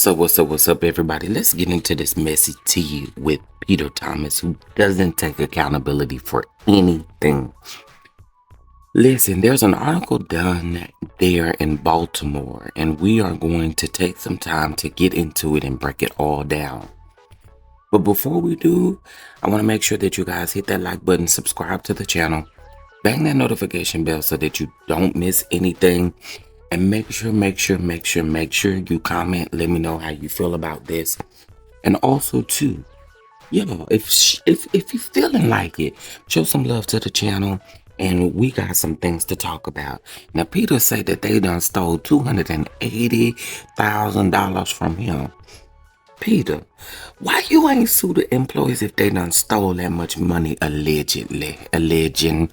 What's up, everybody? Let's get into this messy tea with Peter Thomas, who doesn't take accountability for anything. Listen, there's an article done there in Baltimore, and we are going to take some time to get into it and break it all down. But before we do, I want to make sure that you guys hit that like button, subscribe to the channel, bang that notification bell so that you don't miss anything. And make sure you comment. Let me know how you feel about this. And also too, if you feeling like it, show some love to the channel. And we got some things to talk about. Now, Peter said that they done stole $280,000 from him. Peter, why you ain't sue the employees if they done stole that much money allegedly? Allegedly.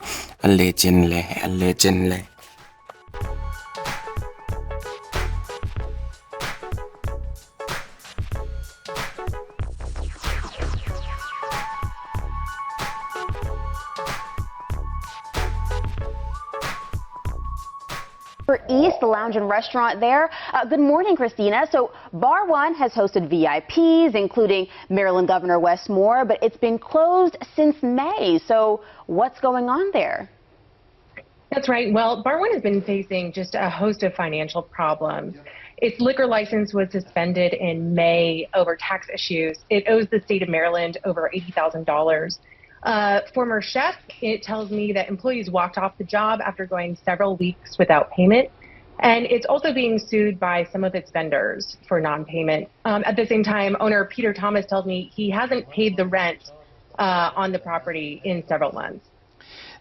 East, the lounge and restaurant there. Good morning, Christina. So Bar One has hosted VIPs, including Maryland Governor Wes Moore, but it's been closed since May. So what's going on there? That's right. Well, Bar One has been facing just a host of financial problems. Its liquor license was suspended in May over tax issues. It owes the state of Maryland over $80,000. Former chef, it tells me that employees walked off the job after going several weeks without payment. And it's also being sued by some of its vendors for non-payment. At the same time, owner Peter Thomas tells me he hasn't paid the rent on the property in several months.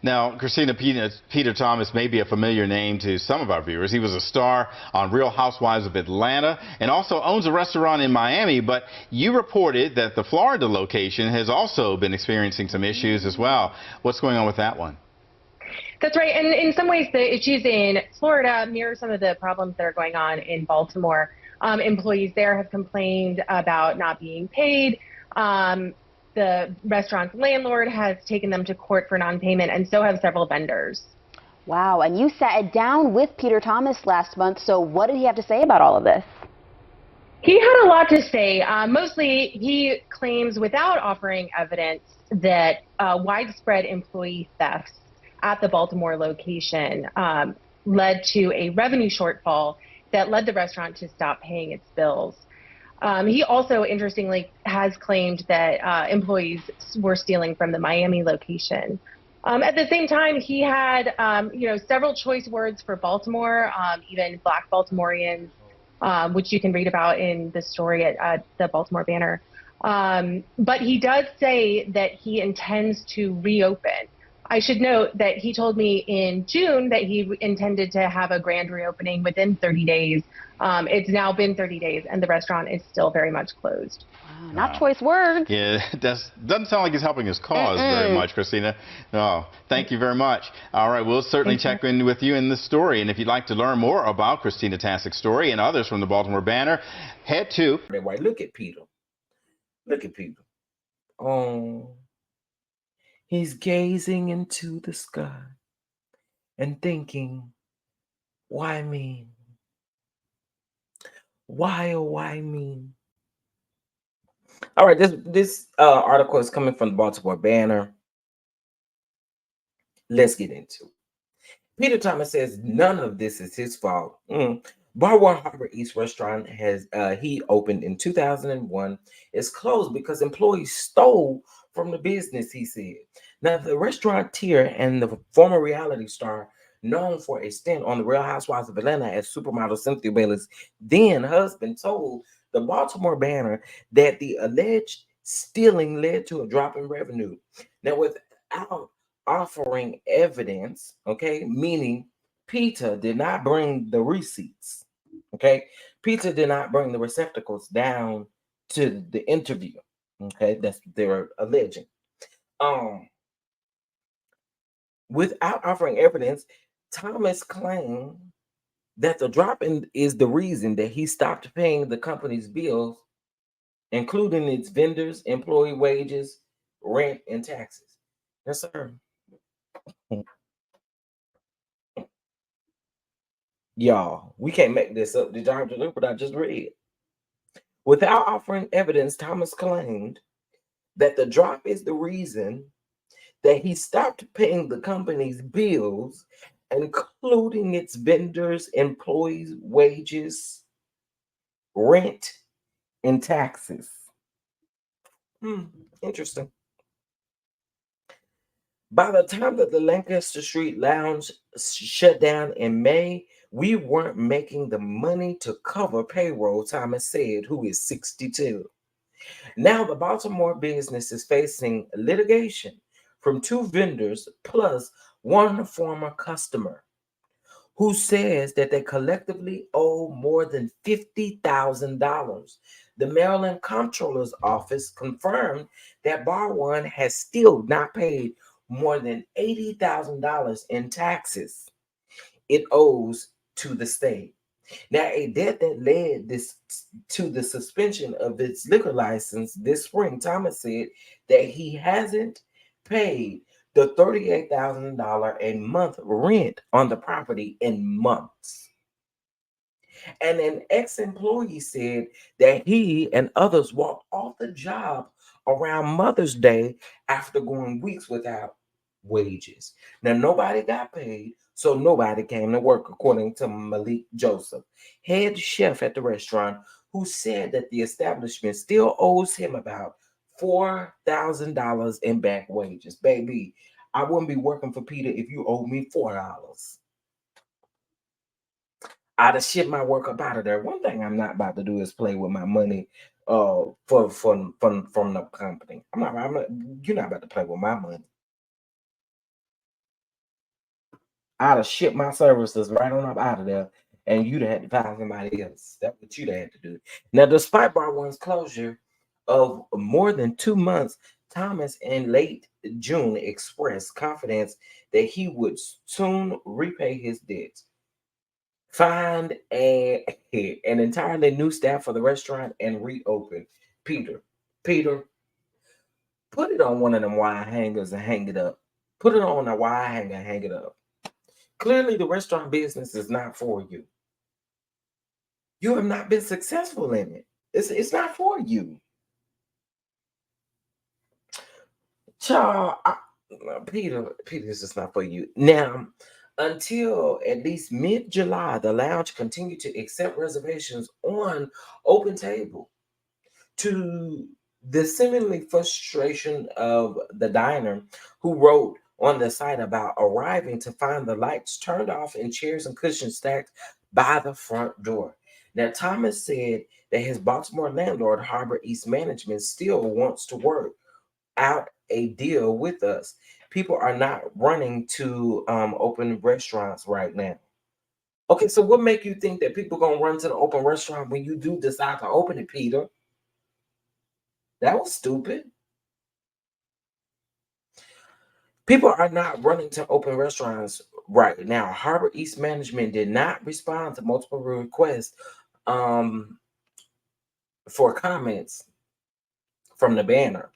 Now, Christina, Peter Thomas may be a familiar name to some of our viewers. He was a star on Real Housewives of Atlanta and also owns a restaurant in Miami. But you reported that the Florida location has also been experiencing some issues as well. What's going on with that one? That's right. And in some ways, the issues in Florida mirror some of the problems that are going on in Baltimore. Employees there have complained about not being paid. The restaurant's landlord has taken them to court for non-payment, and so have several vendors. Wow. And you sat down with Peter Thomas last month. So what did he have to say about all of this? He had a lot to say. Mostly, he claims, without offering evidence, that widespread employee thefts at the Baltimore location led to a revenue shortfall that led the restaurant to stop paying its bills. He also, interestingly, has claimed that employees were stealing from the Miami location. At the same time, he had, several choice words for Baltimore, even Black Baltimoreans, which you can read about in the story at the Baltimore Banner. But he does say that he intends to reopen. I should note that he told me in June that he intended to have a grand reopening within 30 days. It's now been 30 days, and the restaurant is still very much closed. Wow, not choice words. Yeah, that doesn't sound like he's helping his cause very much, Christina. No, thank you very much. All right, we'll certainly check in with you in this story. And if you'd like to learn more about Christina Tassik's story and others from the Baltimore Banner, head to... Look at Peter. Look at Peter. Oh, he's gazing into the sky and thinking, why me? Why, oh, why me? All right, this article is coming from the Baltimore Banner. Let's get into it. Peter Thomas says none of this is his fault. Bar One Harbor East restaurant has he opened in 2001. It's closed because employees stole from the business, he said. Now, the restaurateur and the former reality star known for a stint on the Real Housewives of Atlanta as supermodel Cynthia Bailey's then husband told the Baltimore Banner that the alleged stealing led to a drop in revenue. Now, without offering evidence, okay, meaning Peter did not bring the receipts, okay? Peter did not bring the receptacles down to the interview, okay? That's what they're alleging. Without offering evidence, Thomas claimed that the drop-in is the reason that he stopped paying the company's bills, including its vendors, employee wages, rent, and taxes. Yes, sir. Y'all, we can't make this up. Did y'all look what I just read? Without offering evidence, Thomas claimed that the drop is the reason that he stopped paying the company's bills, including its vendors, employees' wages, rent, and taxes. Hmm, interesting. By the time that the Lancaster Street Lounge shut down in May, we weren't making the money to cover payroll, Thomas said, who is 62. Now the Baltimore business is facing litigation from two vendors plus one former customer who says that they collectively owe more than $50,000. The Maryland Comptroller's Office confirmed that Bar One has still not paid more than $80,000 in taxes it owes to the state. Now, a debt that led this to the suspension of its liquor license this spring, Thomas said that he hasn't paid the $38,000 a month rent on the property in months. And an ex-employee said that he and others walked off the job around Mother's Day after going weeks without wages. Now, nobody got paid, so nobody came to work, according to Malik Joseph, head chef at the restaurant, who said that the establishment still owes him about $4,000 in back wages. Baby, I wouldn't be working for Peter if you owed me $4. I'd have shipped my work up out of there. One thing I'm not about to do is play with my money from the company. You're not about to play with my money. I'd have shipped my services right on up out of there, and you'd have had to find somebody else. That's what you'd have had to do. Now, despite Bar One's closure of more than 2 months, Thomas in late June expressed confidence that he would soon repay his debts, find an entirely new staff for the restaurant, and reopen. Peter, put it on one of them wire hangers and hang it up. Put it on a wire hanger and hang it up. Clearly, the restaurant business is not for you. You have not been successful in it. It's not for you. Child, Peter, this is not for you. Now, until at least mid-July, the lounge continued to accept reservations on Open Table, to the seemingly frustration of the diner, who wrote on the site about arriving to find the lights turned off and chairs and cushions stacked by the front door. Now, Thomas said that his Baltimore landlord, Harbor East Management, still wants to work out a deal with us. People are not running to open restaurants right now. Okay, so what make you think that people gonna run to the open restaurant when you do decide to open it, Peter? That was stupid. People are not running to open restaurants right now. Harbor East Management did not respond to multiple requests um, for comments from the banner.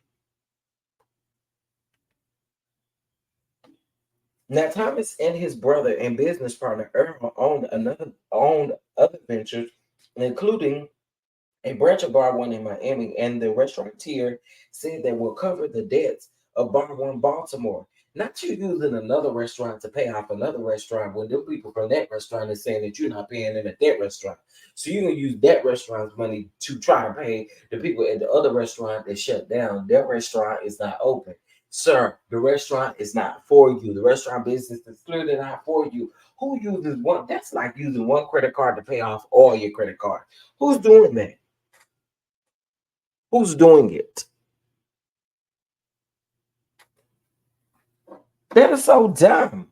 Now, Thomas and his brother and business partner Earl owned other ventures, including a branch of Bar One in Miami, and the restaurateur said they will cover the debts of Bar One Baltimore. Not you using another restaurant to pay off another restaurant when the people from that restaurant is saying that you're not paying them at that restaurant. So you're gonna use that restaurant's money to try and pay the people at the other restaurant that shut down. Their restaurant is not open. Sir, the restaurant is not for you. The restaurant business is clearly not for you. Who uses one? That's like using one credit card to pay off all your credit card. Who's doing that? Who's doing it? That is so dumb.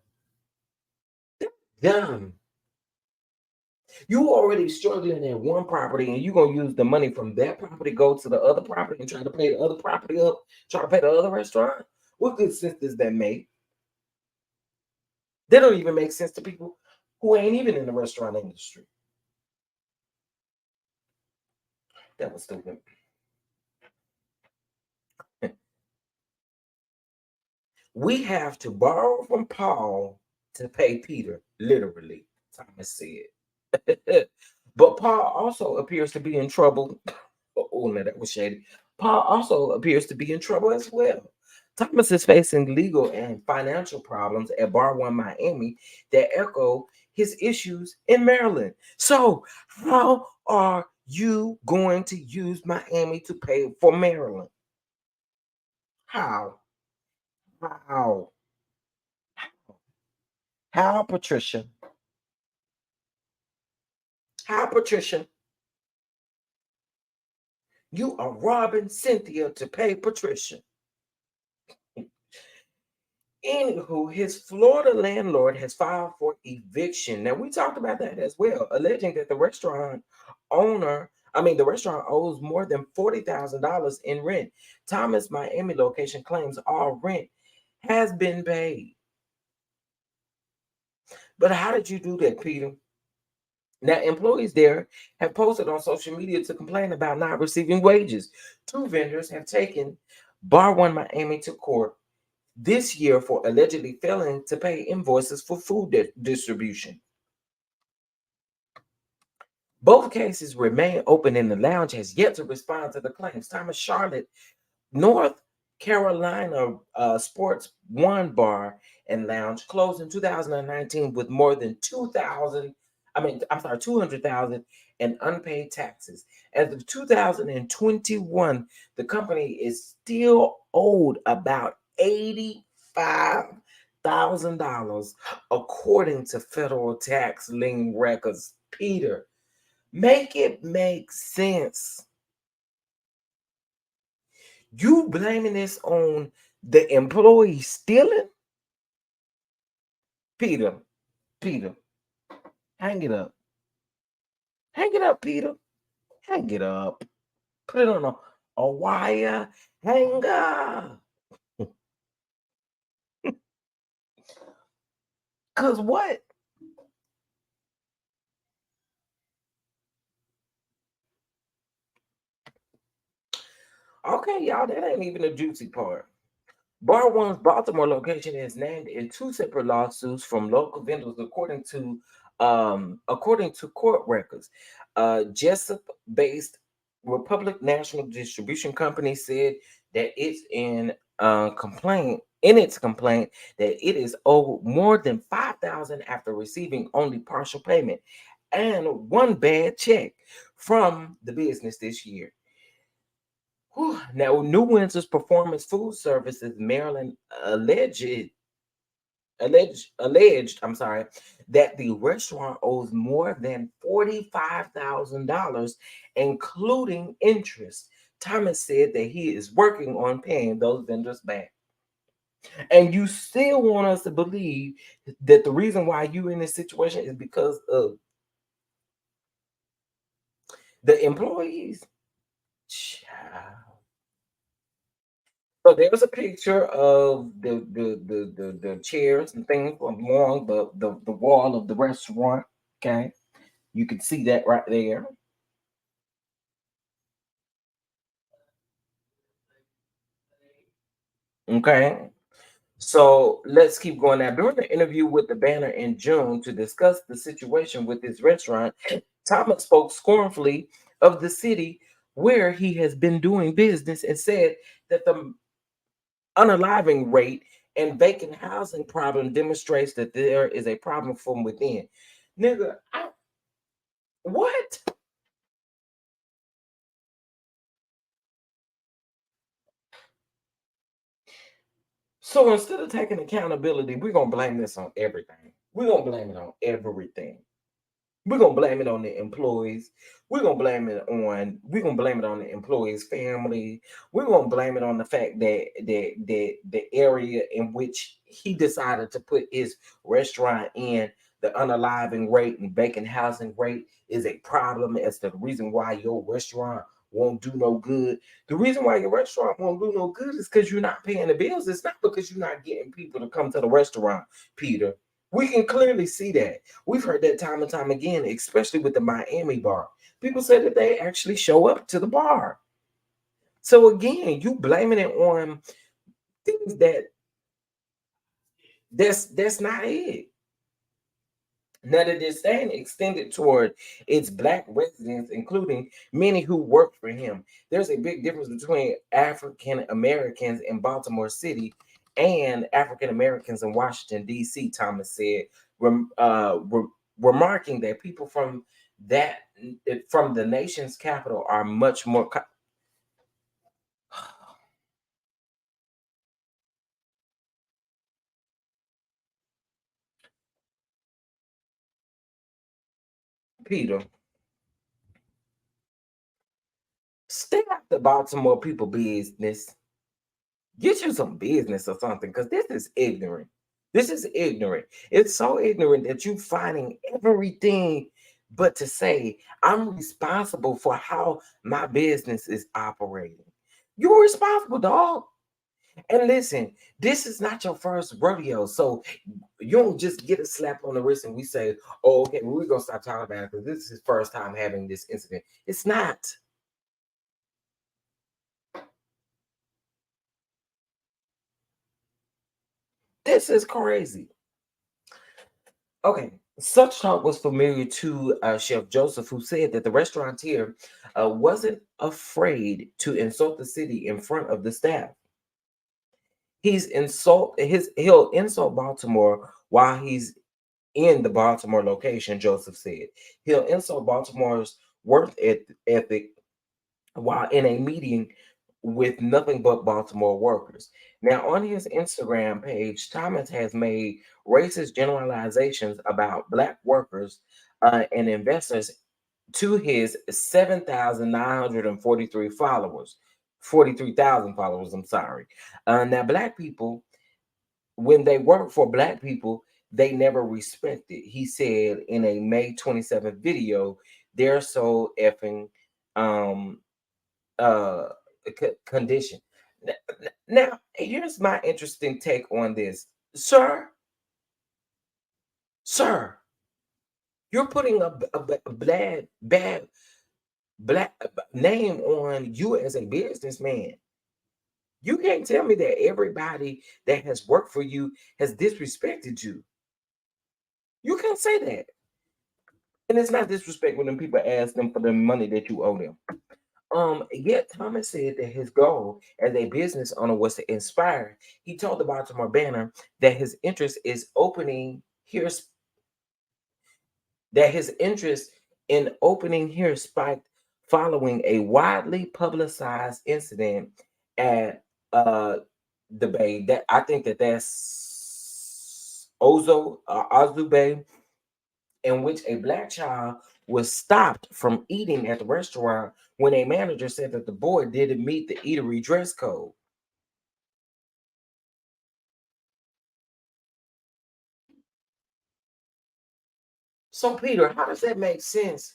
Dumb. You already struggling at one property and you're gonna use the money from that property, go to the other property and try to pay the other property up, try to pay the other restaurant. What good sense does that make? That don't even make sense to people who ain't even in the restaurant industry. That was stupid. We have to borrow from Paul to pay Peter, literally, Thomas said. But Paul also appears to be in trouble Oh, no, that was shady. Paul also appears to be in trouble as well. Thomas is facing legal and financial problems at Bar One Miami that echo his issues in Maryland. So, how are you going to use Miami to pay for Maryland? How? How? How, Patricia? How, Patricia? You are robbing Cynthia to pay Patricia. Anywho, his Florida landlord has filed for eviction. Now, we talked about that as well, alleging that the restaurant owes more than $40,000 in rent. Thomas Miami location claims all rent has been paid. But how did you do that, Peter? Now, employees there have posted on social media to complain about not receiving wages. Two vendors have taken Bar One Miami to court this year for allegedly failing to pay invoices for food distribution. Both cases remain open, and the lounge has yet to respond to the claims. Thomas Charlotte North Carolina Sports One Bar and Lounge closed in 2019 with more than 200,000 in unpaid taxes. As of 2021, the company is still owed about $85,000 according to federal tax lien records. Peter, make it make sense. You blaming this on the employee stealing? Peter, Peter, hang it up. Hang it up, Peter. Hang it up. Put it on a wire hanger. Cause what? Okay, y'all, that ain't even a juicy part. Bar One's Baltimore location is named in two separate lawsuits from local vendors, according to court records. Jessup-based Republic National Distribution Company said that it's in its complaint that it is owed more than $5,000 after receiving only partial payment and one bad check from the business this year. Whew. Now, New Windsor's Performance Food Services Maryland alleged, that the restaurant owes more than $45,000, including interest. Thomas said that he is working on paying those vendors back. And you still want us to believe that the reason why you in this situation is because of the employees? Child. So there's a picture of the chairs and things along the wall of the restaurant. Okay, you can see that right there. Okay, so let's keep going now. During the interview with the Banner in June to discuss the situation with his restaurant, Thomas spoke scornfully of the city where he has been doing business and said that the unaliving rate and vacant housing problem demonstrates that there is a problem from within. Nigga, what? So instead of taking accountability, we're gonna blame this on everything. We're gonna blame it on everything. We're gonna blame it on the employees. We're gonna blame it on the employee's family. We're gonna blame it on the fact that the area in which he decided to put his restaurant in, the unaliving rate and vacant housing rate is a problem as to the reason why your restaurant won't do no good. The reason why your restaurant won't do no good is because you're not paying the bills. It's not because you're not getting people to come to the restaurant, Peter. We can clearly see that. We've heard that time and time again, especially with the Miami bar. People say that they actually show up to the bar. So again, you blaming it on things that's not it. Now, the disdain extended toward its black residents, including many who worked for him. There's a big difference between African Americans in Baltimore City and African Americans in Washington, D.C., Thomas said, remarking that people that from the nation's capital are much more. Peter, stay out the Baltimore people business. Get you some business or something, because this is ignorant. This is ignorant. It's so ignorant that you finding everything but to say, I'm responsible for how my business is operating. You're responsible, dog. And listen, this is not your first rodeo. So you don't just get a slap on the wrist and we say, oh, okay, well, we're going to stop talking about it because this is his first time having this incident. It's not. This is crazy. Okay, such talk was familiar to Chef Joseph, who said that the restaurateur wasn't afraid to insult the city in front of the staff. He'll insult Baltimore while he's in the Baltimore location, Joseph said. He'll insult Baltimore's ethic while in a meeting with nothing but Baltimore workers. Now, on his Instagram page, Thomas has made racist generalizations about Black workers and investors to his 7,943 followers, 43,000 followers, I'm sorry. Now, Black people, when they work for Black people, they never respect it. He said in a May 27th video, they're so effing um, uh condition. Now, here's my interesting take on this, sir. Sir, you're putting a bad black name on you as a businessman. You can't tell me that everybody that has worked for you has disrespected you. You can't say that. And it's not disrespect when them people ask them for the money that you owe them. Yet Thomas said that his goal as a business owner was to inspire. He told the Baltimore Banner that his interest is opening here that his interest in opening here spiked following a widely publicized incident at the Bay. That I think that's Ozu Bay, in which a Black child was stopped from eating at the restaurant when a manager said that the boy didn't meet the eatery dress code. So, Peter, how does that make sense?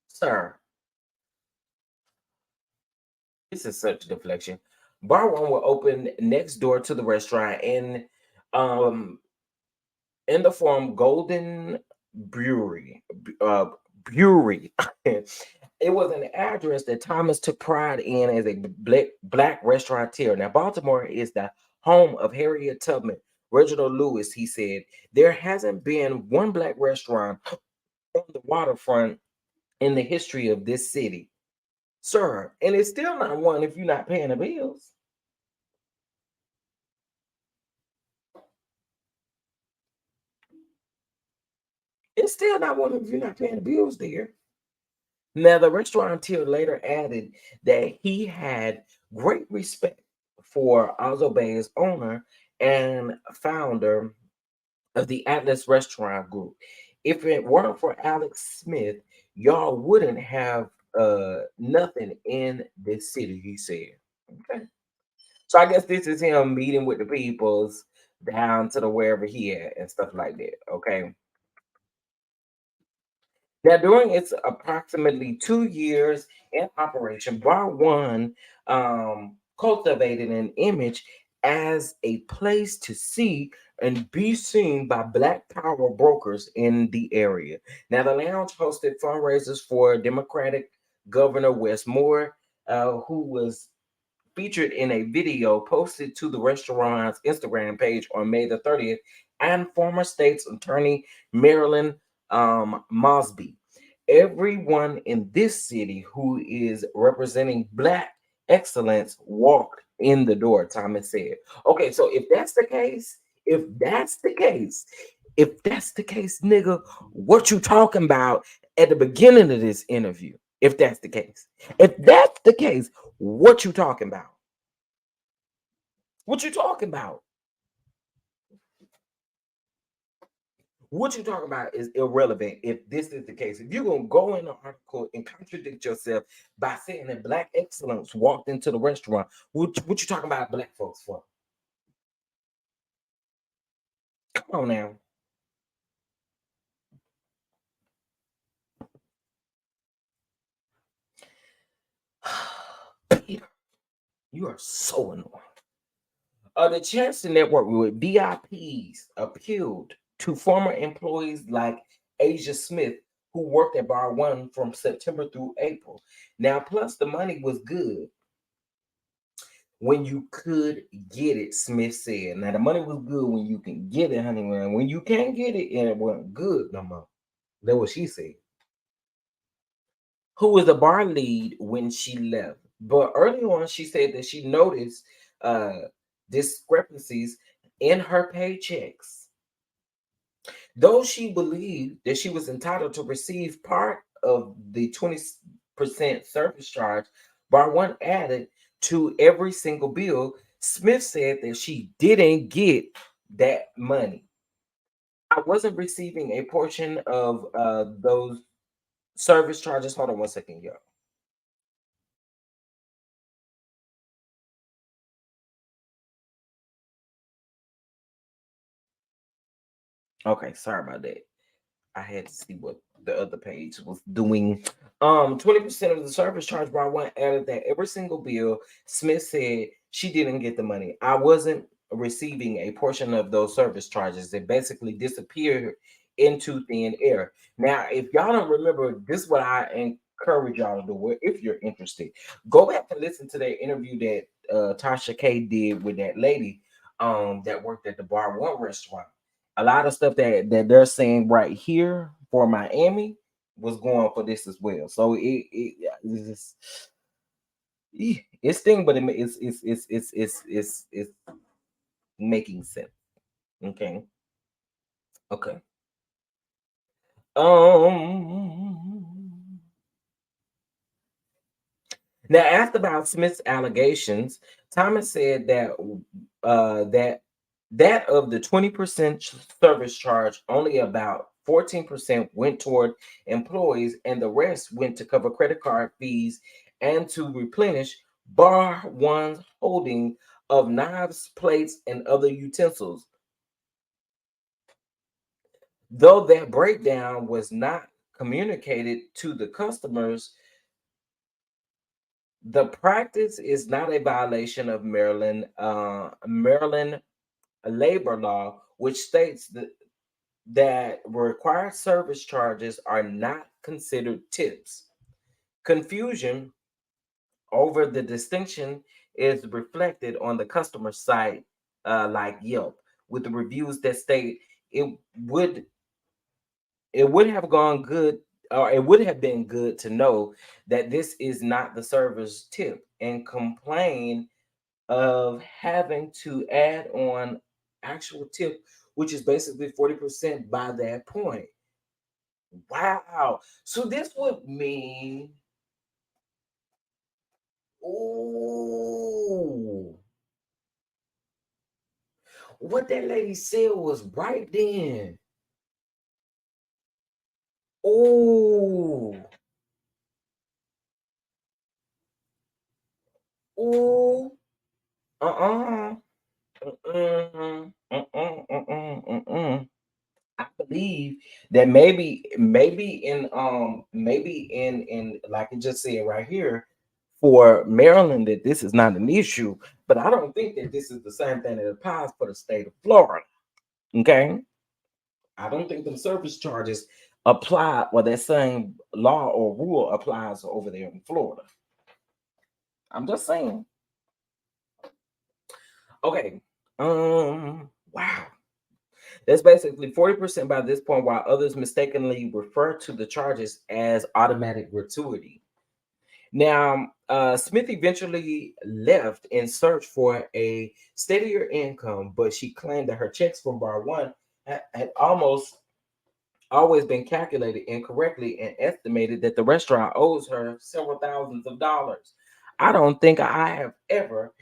Sir, this is such a deflection. Bar one will open next door to the restaurant um in the form Golden Brewery. Brewery. It was an address that Thomas took pride in as a black restaurateur. Now, Baltimore is the home of Harriet Tubman, Reginald Lewis. He said there hasn't been one Black restaurant on the waterfront in the history of this city, sir. And it's still not one if you're not paying the bills. It's still not one if you're not paying the bills there. Now, the restaurateur later added that he had great respect for Ozobe's owner and founder of the Atlas Restaurant Group. If it weren't for Alex Smith, y'all wouldn't have nothing in this city, he said. Okay. So I guess this is him meeting with the peoples down to the wherever he at and stuff like that. Okay. Now, during its approximately 2 years in operation, Bar One cultivated an image as a place to see and be seen by Black power brokers in the area. Now, the lounge hosted fundraisers for Democratic Governor Wes Moore, who was featured in a video posted to the restaurant's Instagram page on May the 30th, and former state's attorney Marilyn Mosby. Everyone in this city who is representing Black excellence walked in the door, Thomas said. Okay, so if that's the case, nigga, what you talking about at the beginning of this interview? If that's the case, what you talking about? What you talking about? What you talking about is irrelevant if this is the case. If you're gonna go in the article and contradict yourself by saying that Black excellence walked into the restaurant, what you talking about Black folks for? Come on now. Peter, you are so annoying. The Chancellor Network with VIPs appealed to former employees like Asia Smith, who worked at Bar One from September through April. Now, plus the money was good when you could get it, Smith said. Now, the money was good when you can get it, honey. When you can't get it, and it wasn't good no more. That's what she said. Who was the bar lead when she left? But early on, she said that she noticed discrepancies in her paychecks. Though she believed that she was entitled to receive part of the 20% service charge, Bar One added to every single bill. Smith said that she didn't get that money. I wasn't receiving a portion of those service charges. Hold on one second, y'all. Okay, sorry about that. I had to see what the other page was doing. 20% of the service charge Bar One added that every single bill. Smith said she didn't get the money. I wasn't receiving a portion of those service charges. It basically disappeared into thin air. Now, if y'all don't remember, this is what I encourage y'all to do. If you're interested, go back and listen to that interview that Tasha K did with that lady that worked at the Bar One restaurant. A lot of stuff that they're saying right here for Miami was going for this as well. So it's thing, but it's making sense. Okay. Okay. Now, asked about Smith's allegations, Thomas said that that of the 20% service charge, only about 14% went toward employees, and the rest went to cover credit card fees and to replenish Bar One's holding of knives, plates, and other utensils. Though that breakdown was not communicated to the customers, the practice is not a violation of Maryland labor law, which states that required service charges are not considered tips. Confusion over the distinction is reflected on the customer site, like Yelp, with the reviews that state would it would have gone good, or it would have been good to know that this is not the server's tip, and complain of having to add on actual tip, which is basically 40% by that point. Wow. So this would mean, oh, what that lady said was right then. Oh, oh, uh-uh. I believe that maybe in like it just said right here for Maryland that this is not an issue, but I don't think that this is the same thing that applies for the state of Florida. Okay, I don't think them service charges apply, or that same law or rule applies over there in Florida. I'm just saying. Okay. Wow. That's basically 40% by this point, while others mistakenly refer to the charges as automatic gratuity. Now, Smith eventually left in search for a steadier income, but she claimed that her checks from Bar One had almost always been calculated incorrectly and estimated that the restaurant owes her several thousands of dollars. I don't think I have ever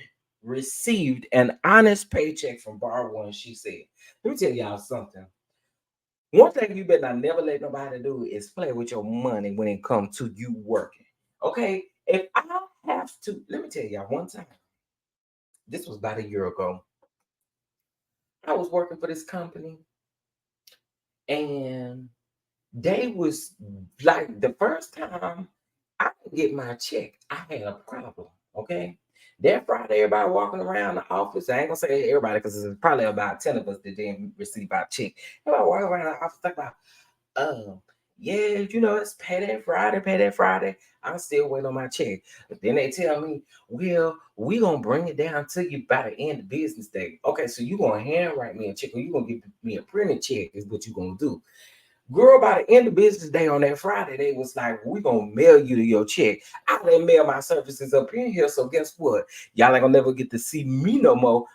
received an honest paycheck from Bar One, she said. Let me tell y'all something. One thing you better not never let nobody do is play with your money when it comes to you working. Okay? If I have to, let me tell y'all one time, this was about a year ago. I was working for this company and they was like the first time I didn't get my check, I had a problem. Okay. That Friday, everybody walking around the office. I ain't gonna say everybody because there's probably about 10 of us that didn't receive our check. Everybody walking around the office talking about, um, yeah, it's payday Friday, payday Friday. I'm still waiting on my check. But then they tell me, well, we gonna bring it down to you by the end of business day. Okay, so you gonna handwrite me a check or you gonna give me a printed check is what you gonna do. Girl, by the end of business day on that Friday, they was like, we gonna mail you your check. I didn't mail my services up in here, so guess what? Y'all ain't gonna never get to see me no more.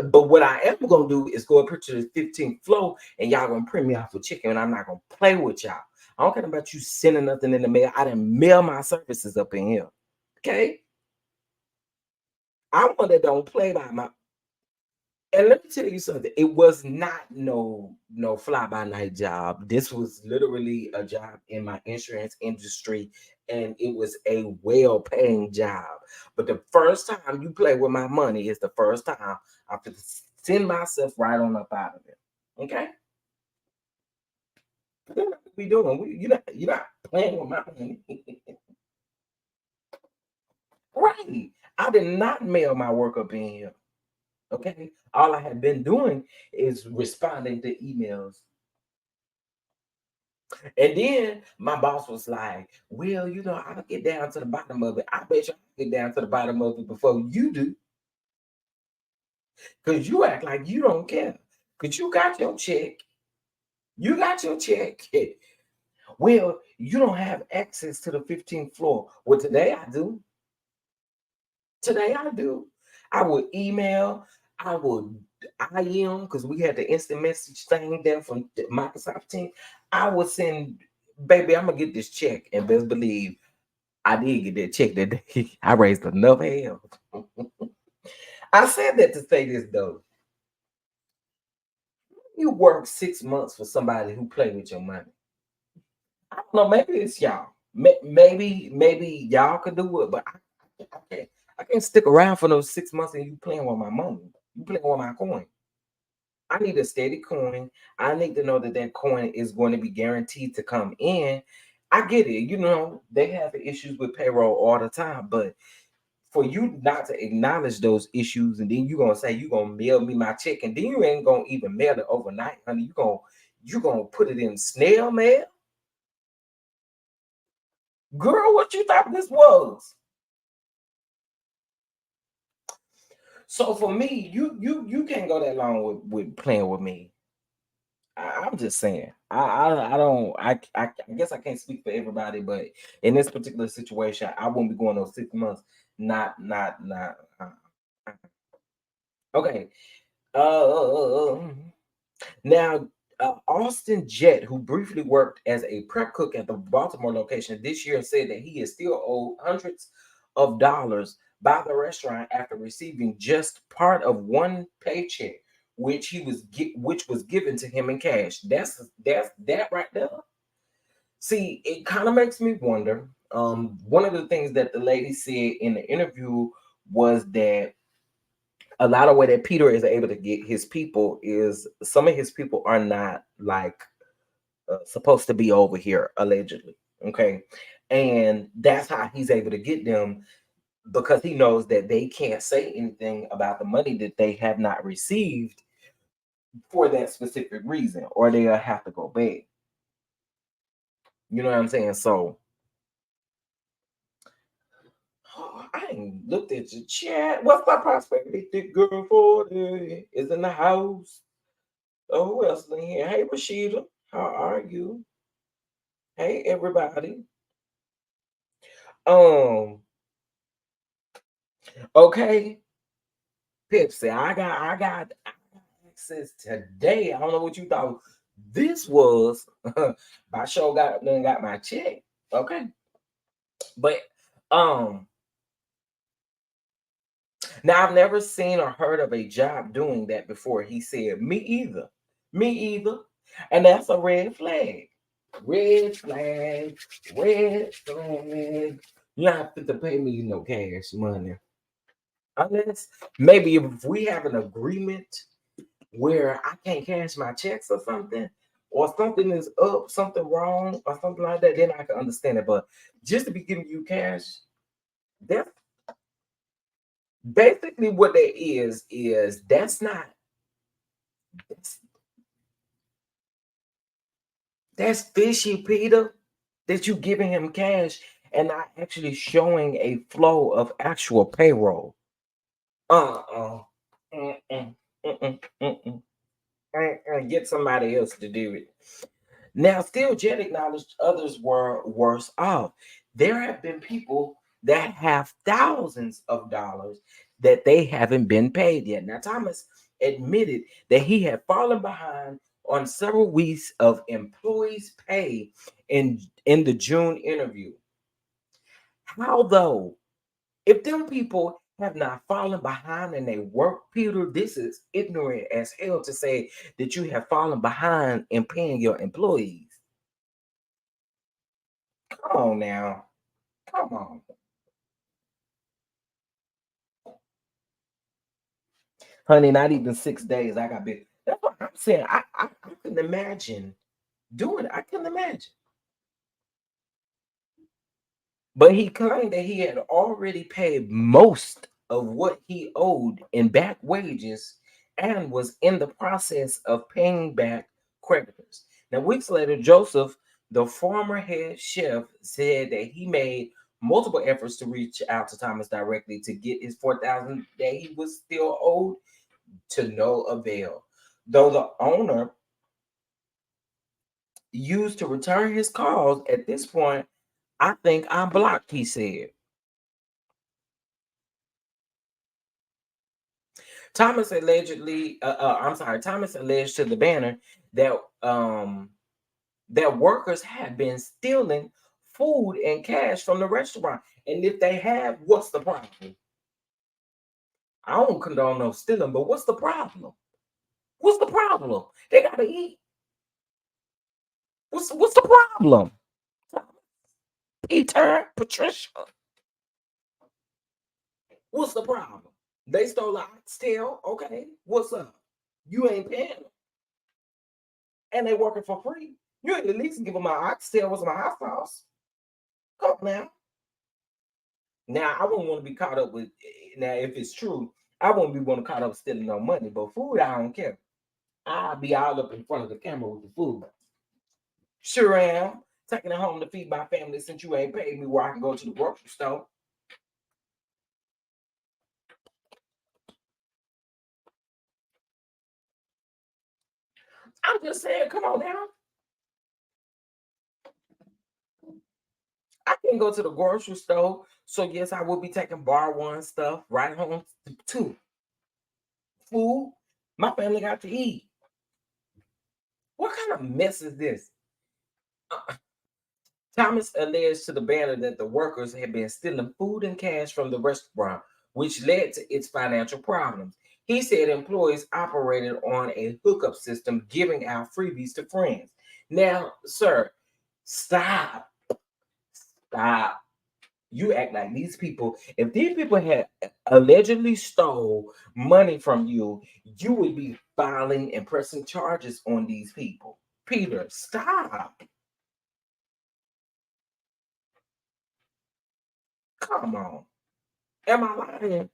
But what I am gonna do is go up here to the 15th floor and y'all gonna print me off a check and I'm not gonna play with y'all. I don't care about you sending nothing in the mail. I didn't mail my services up in here. Okay? I'm one that don't play by my. And let me tell you something. It was not no fly by night job. This was literally a job in my insurance industry, and it was a well paying job. But the first time you play with my money is the first time I have to send myself right on up out of it. Okay, that's what we doing. You're not playing with my money, right? I did not mail my work up in here. Okay, all I had been doing is responding to emails. And then my boss was like, well, I'll get down to the bottom of it. I bet you I'll get down to the bottom of it before you do. Because you act like you don't care. Because you got your check. You got your check. Well, you don't have access to the 15th floor. Well, today I do. Today I do. I would email. I would IM because we had the instant message thing there from the Microsoft team. I would send, baby, I'm going to get this check. And best believe I did get that check that day. I raised enough hell. I said that to say this though. You work 6 months for somebody who play with your money. I don't know. Maybe it's y'all. Maybe y'all could do it, but I can't. I can't stick around for those 6 months and you playing with my money. You playing with my coin. I need a steady coin. I need to know that that coin is going to be guaranteed to come in. I get it. They have issues with payroll all the time, but for you not to acknowledge those issues and then you're gonna say you're gonna mail me my check and then you ain't gonna even mail it overnight, honey. You gonna put it in snail mail. Girl, what you thought this was? So for me, you can't go that long with playing with me. I'm just saying. I don't I guess I can't speak for everybody, but in this particular situation, I won't be going those 6 months. Not. Okay. Now, Austin Jett, who briefly worked as a prep cook at the Baltimore location this year, said that he is still owed hundreds of dollars by the restaurant after receiving just part of one paycheck, which was given to him in cash. That's that right there. See, it kind of makes me wonder. One of the things that the lady said in the interview was that a lot of way that Peter is able to get his people is some of his people are not like supposed to be over here allegedly. Okay, and that's how he's able to get them because he knows that they can't say anything about the money that they have not received for that specific reason, or they'll have to go back. You know what I'm saying? So I ain't looked at your chat. What's my prosperity? Thick girl 40 is in the house. Oh, who else in here? Hey, Rashida. How are you? Hey, everybody. Um, okay. Pepsi, I got access today. I don't know what you thought this was. I sure got my check. Okay. But um now I've never seen or heard of a job doing that before. He said, me either. Me either. And that's a red flag. Red flag. Red flag. You don't have to pay me no cash money. Unless maybe if we have an agreement where I can't cash my checks or something is up, something wrong, or something like that, then I can understand it. But just to be giving you cash, that's basically what that is that's, that's fishy, Peter, that you giving him cash and not actually showing a flow of actual payroll. Uh-uh. Mm-mm. Mm-mm. Mm-mm. Get somebody else to do it. Now, still, Jet acknowledged others were worse off. There have been people that have thousands of dollars that they haven't been paid yet. Now, Thomas admitted that he had fallen behind on several weeks of employees' pay in the June interview. How though? If them people have not fallen behind and they work, Peter, this is ignorant as hell to say that you have fallen behind in paying your employees. Come on now. Come on. Honey, not even 6 days. I got big. That's what I'm saying. I couldn't imagine doing it. I couldn't imagine. But he claimed that he had already paid most of what he owed in back wages and was in the process of paying back creditors. Now, weeks later, Joseph, the former head chef, said that he made multiple efforts to reach out to Thomas directly to get his 4,000 that he was still owed, to no avail. Though the owner used to return his calls, at this point, I think I'm blocked, he said. Thomas alleged to the Banner that that workers have been stealing food and cash from the restaurant. And if they have, what's the problem? I don't condone no stealing, but what's the problem? What's the problem? They gotta eat. What's the problem? Peter, Patricia, what's the problem? They stole an oxtail. Okay, what's up? You ain't paying them, and they working for free. You ain't at least give them my oxtail was my hot sauce. Come on now. Now I wouldn't want to be caught up with. Now if it's true, I wouldn't be want to caught up stealing no money. But food, I don't care. I'll be all up in front of the camera with the food. Sure am. Taking it home to feed my family since you ain't paid me where I can go to the grocery store. I'm just saying, come on now. I can go to the grocery store. So yes, I will be taking bar one stuff right home too. Food. My family got to eat. What kind of mess is this? Thomas alleged to the Banner that the workers had been stealing food and cash from the restaurant, which led to its financial problems. He said employees operated on a hookup system, giving out freebies to friends. Now, sir, stop. Stop. You act like these people, if these people had allegedly stole money from you, you would be filing and pressing charges on these people. Peter, stop. Come on. Am I lying?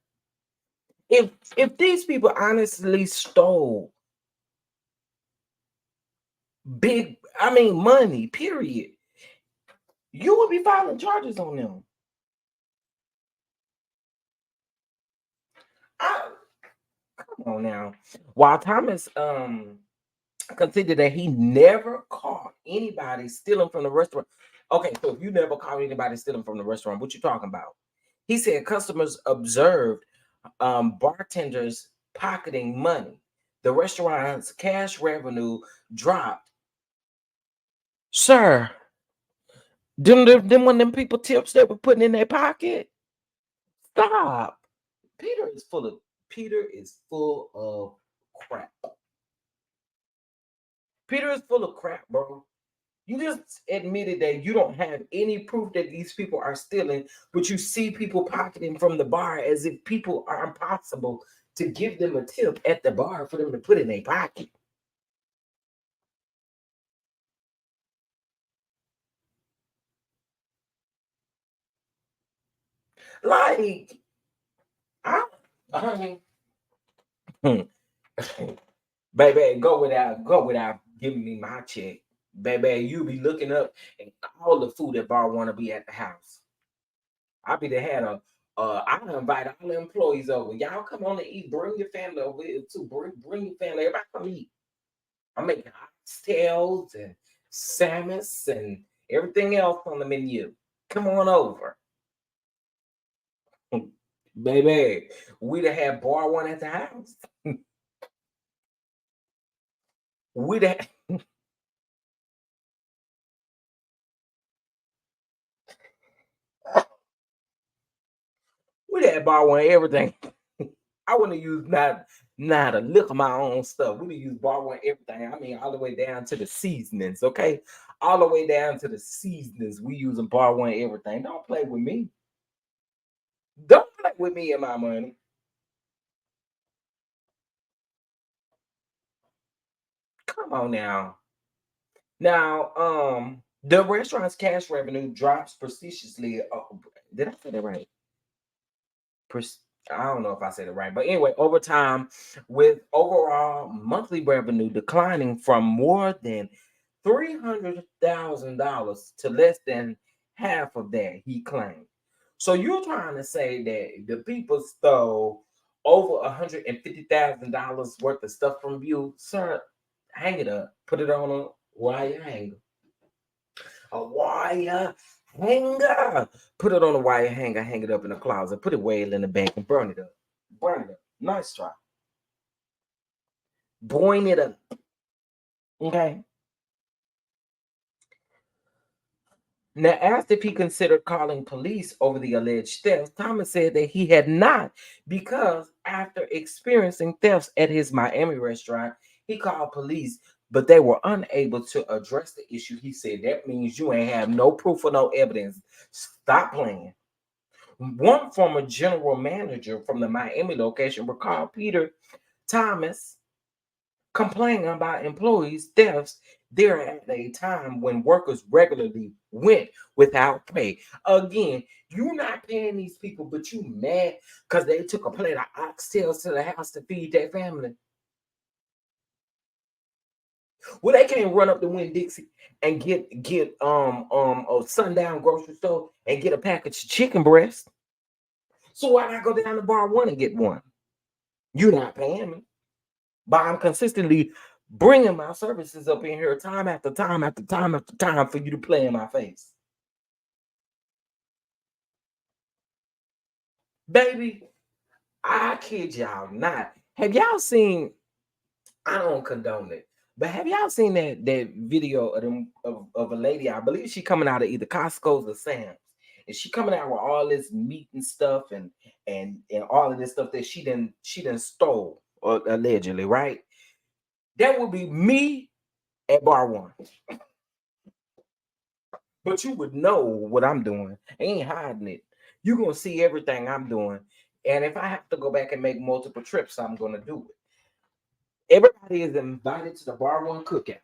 If these people honestly stole big, I mean money, period, you would be filing charges on them. Come on now. While Thomas considered that he never caught anybody stealing from the restaurant. Okay, so if you never caught anybody stealing from the restaurant, what you talking about? He said customers observed bartenders pocketing money. The restaurant's cash revenue dropped. Sir, them one of them people tips they were putting in their pocket. Stop. Peter is full of crap. Peter is full of crap, bro. You just admitted that you don't have any proof that these people are stealing, but you see people pocketing from the bar as if people are impossible to give them a tip at the bar for them to put in their pocket. Like, I mean, baby, go without giving me my check. Baby, you be looking up and all the food that bar want to be at the house. I be the head of I invite all the employees over. Y'all come on to eat. Bring your family over here too. Bring your family. Everybody come eat. I'm making oxtails and salmons and everything else on the menu. Come on over. Baby, we'd have had bar one at the house. we'd have we'd have bar one everything. I wouldn't use not a lick of my own stuff. We use bar one everything. I mean, all the way down to the seasonings, okay? All the way down to the seasonings. We using bar one everything. Don't play with me. Don't play with me and my money. Come on now. Now, the restaurant's cash revenue drops precipitously. Did I say that right? I don't know if I said it right, but anyway, over time, with overall monthly revenue declining from more than $300,000 to less than half of that, he claimed. So you're trying to say that the people stole over $150,000 worth of stuff from you, sir? Hang it up, put it on a wire hanger. A wire hanger. Put it on a wire hanger, hang it up in the closet, put it way in the bank and burn it up. Burn it up. Nice try. Boin it up. Okay. Now, asked if he considered calling police over the alleged thefts, Thomas said that he had not, because after experiencing thefts at his Miami restaurant, he called police, but they were unable to address the issue. He said that means you ain't have no proof or no evidence. Stop playing. One former general manager from the Miami location recalled Peter Thomas complaining about employees' thefts there at a time when workers regularly went without pay. Again, you're not paying these people, but you mad because they took a plate of oxtails to the house to feed their family. Well, they can't run up to Winn-Dixie and get a sundown grocery store and get a package of chicken breast. So why not go down to bar one and get one? You're not paying me, but I'm consistently bringing my services up in here time after time after time after time for you to play in my face. Baby, I kid y'all not. Have y'all seen, I don't condone it, but have y'all seen that video of them of a lady? I believe she coming out of either Costco's or Sam's, and she coming out with all this meat and stuff and all of this stuff that she done stole or allegedly, right? That would be me at bar one. But you would know what I'm doing. I ain't hiding it. You're gonna see everything I'm doing. And if I have to go back and make multiple trips, I'm gonna do it. Everybody is invited to the bar one cookout.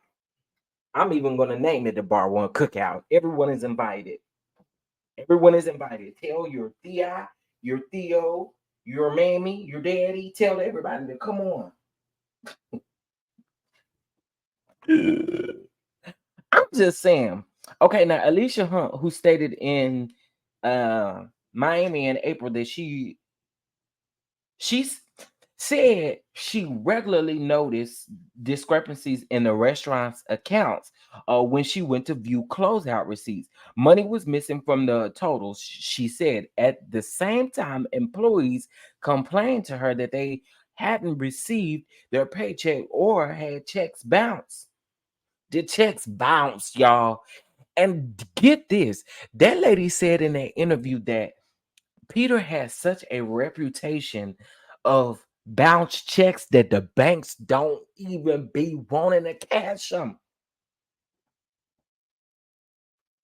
I'm even gonna name it the bar one cookout. Everyone is invited. Everyone is invited. Tell your Thea, your Theo, your mammy, your daddy. Tell everybody to come on. I'm just saying. Okay, now Alicia Hunt, who stated in Miami in April that she said she regularly noticed discrepancies in the restaurant's accounts when she went to view closeout receipts. Money was missing from the totals, she said. At the same time, employees complained to her that they hadn't received their paycheck or had checks bounce. The checks bounced, y'all. And get this, that lady said in that interview that Peter has such a reputation of bounce checks that the banks don't even be wanting to cash them.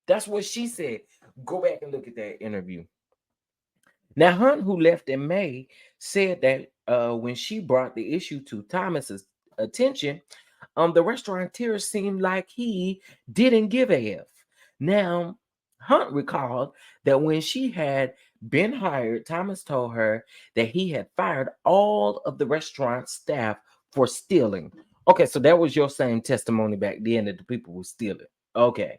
That's what she said. Go back and look at that interview. Now, Hunt, who left in May, said that when she brought the issue to Thomas's attention, the restaurateur seemed like he didn't give a F. Now, Hunt recalled that when she had been hired, Thomas told her that he had fired all of the restaurant staff for stealing. Okay, so that was your same testimony back then that the people were stealing. Okay.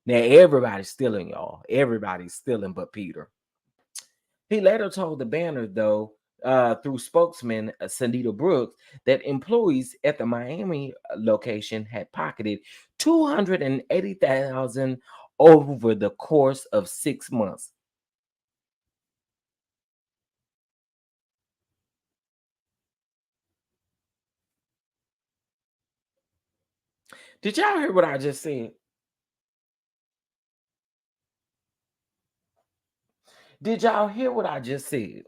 Now everybody's stealing, y'all. Everybody's stealing but Peter. He later told the Banner, though, through spokesman Sanita Brooks, that employees at the Miami location had pocketed $280,000 over the course of 6 months. Did y'all hear what I just said? Did y'all hear what I just said?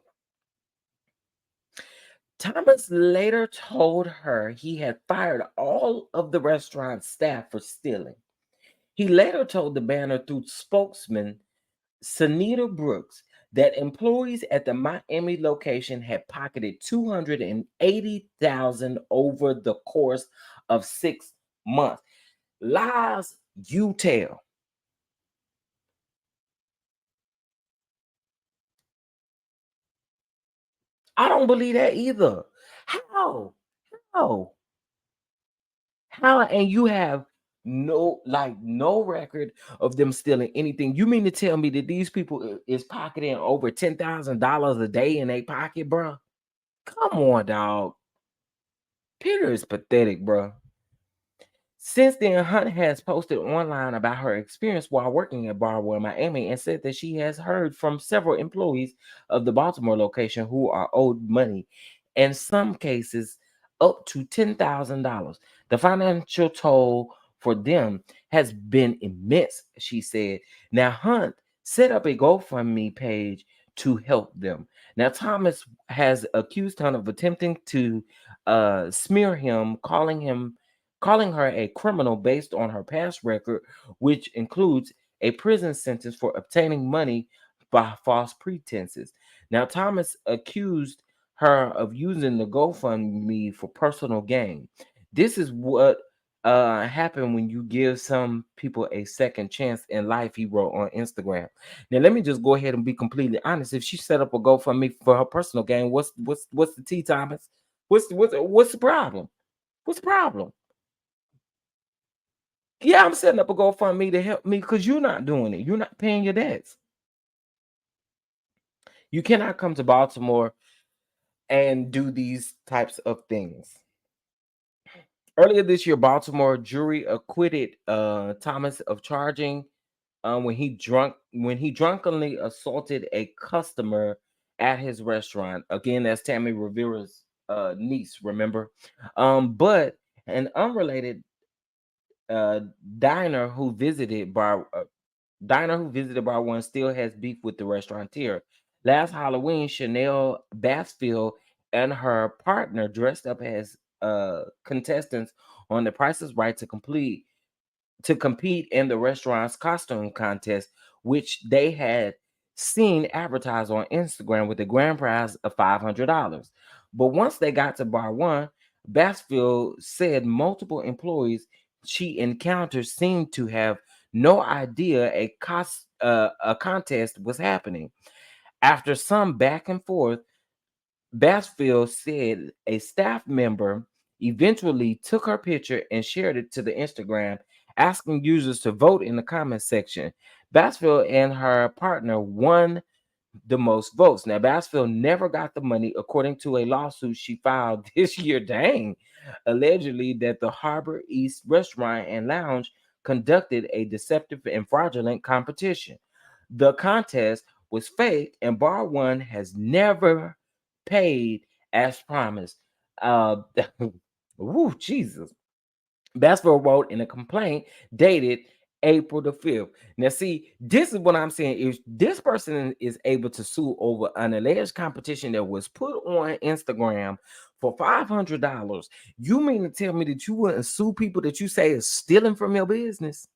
Thomas later told her he had fired all of the restaurant staff for stealing. He later told the Banner through spokesman Sanita Brooks that employees at the Miami location had pocketed $280,000 over the course of 6 months. Lies you tell. I don't believe that either. How? How? How? And you have no record of them stealing anything. You mean to tell me that these people is pocketing over $10,000 a day in their pocket, bro? Come on, dog. Peter is pathetic, bro. Since then, Hunt has posted online about her experience while working at Bar One Miami and said that she has heard from several employees of the Baltimore location who are owed money, in some cases up to $10,000. The financial toll for them has been immense, she said. Now, Hunt set up a GoFundMe page to help them. Now, Thomas has accused Hunt of attempting to smear him, calling her a criminal based on her past record, which includes a prison sentence for obtaining money by false pretenses. Now, Thomas accused her of using the GoFundMe for personal gain. This is what happened when you give some people a second chance in life, he wrote on Instagram. Now, let me just go ahead and be completely honest. If she set up a GoFundMe for her personal gain, what's the T, Thomas? What's the problem? What's the problem? Yeah, I'm setting up a GoFundMe to help me because you're not doing it. You're not paying your debts. You cannot come to Baltimore and do these types of things. Earlier this year, Baltimore jury acquitted Thomas of charging when he drunkenly assaulted a customer at his restaurant. Again, that's Tammy Rivera's niece, remember? But an unrelated uh, diner who visited Bar One still has beef with the restaurateur. Last Halloween, Chanel Bassfield and her partner dressed up as contestants on The Price is Right to compete in the restaurant's costume contest, which they had seen advertised on Instagram with a grand prize of $500. But once they got to Bar One, Bassfield said multiple employees she encountered seemed to have no idea a contest was happening. After some back and forth, Bassfield said a staff member eventually took her picture and shared it to the Instagram, asking users to vote in the comment section. Bassfield and her partner won the most votes. Now, Bassfield never got the money, according to a lawsuit she filed this year, dang, allegedly that the Harbor East Restaurant and Lounge conducted a deceptive and fraudulent competition. The contest was fake, and Bar One has never paid as promised. Uh, woo, Jesus. Bassfield wrote in a complaint dated April the 5th. Now, see, this is what I'm saying. If this person is able to sue over an alleged competition that was put on Instagram for $500, you mean to tell me that you wouldn't sue people that you say is stealing from your business?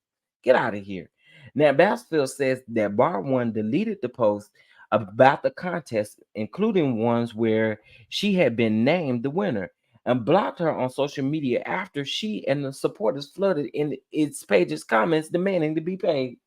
Get out of here. Now, Bassfield says that Bar One deleted the post about the contest, including ones where she had been named the winner, and blocked her on social media after she and the supporters flooded in its page's comments demanding to be paid.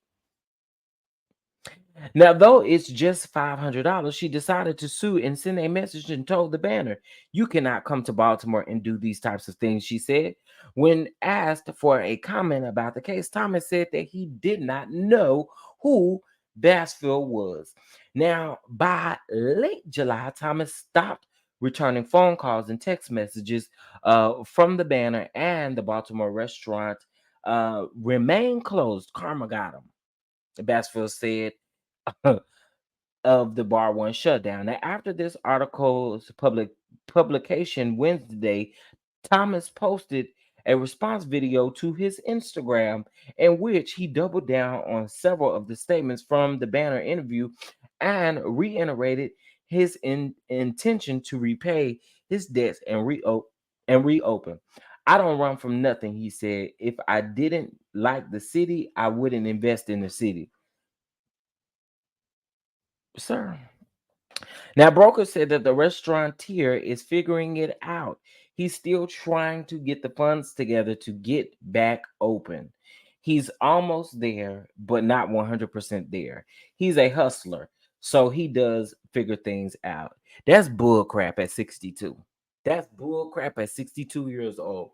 Now, though it's just $500, she decided to sue and send a message and told the banner, "You cannot come to Baltimore and do these types of things," she said. When asked for a comment about the case, Thomas said that he did not know who Bassfield was. Now, by late July, Thomas stopped returning phone calls and text messages from the banner, and the Baltimore restaurant remained closed. Karma got him, Bassfield said of the Bar One shutdown. Now, after this article's publication Wednesday, Thomas posted a response video to his Instagram in which he doubled down on several of the statements from the banner interview and reiterated his intention to repay his debts and reopen. "I don't run from nothing," he said. "If I didn't like the city, I wouldn't invest in the city." Sir. Now, Broker said that the restaurateur is figuring it out. He's still trying to get the funds together to get back open. He's almost there, but not 100% there. He's a hustler, so he does figure things out. That's bull crap at 62. That's bull crap at 62 years old.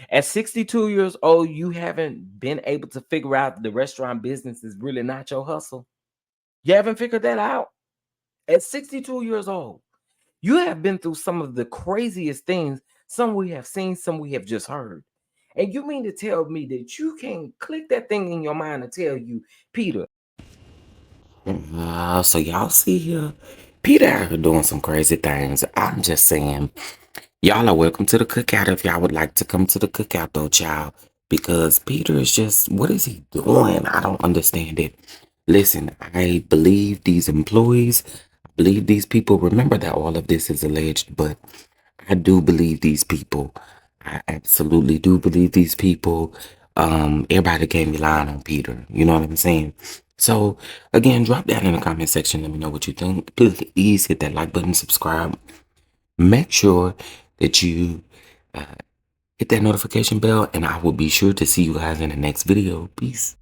At 62 years old, you haven't been able to figure out the restaurant business is really not your hustle. You haven't figured that out? At 62 years old, you have been through some of the craziest things. Some we have seen, some we have just heard. And you mean to tell me that you can't click that thing in your mind and tell you, Peter? So y'all see here, Peter out here doing some crazy things. I'm just saying, y'all are welcome to the cookout if y'all would like to come to the cookout though, child. Because Peter is just, what is he doing? I don't understand it. Listen, I believe these employees, I believe these people. Remember that all of this is alleged, but I do believe these people. I absolutely do believe these people. Everybody can't be lying on Peter. You know what I'm saying? So again, drop that in the comment section. Let me know what you think. Please hit that like button, subscribe. Make sure that you hit that notification bell, and I will be sure to see you guys in the next video. Peace.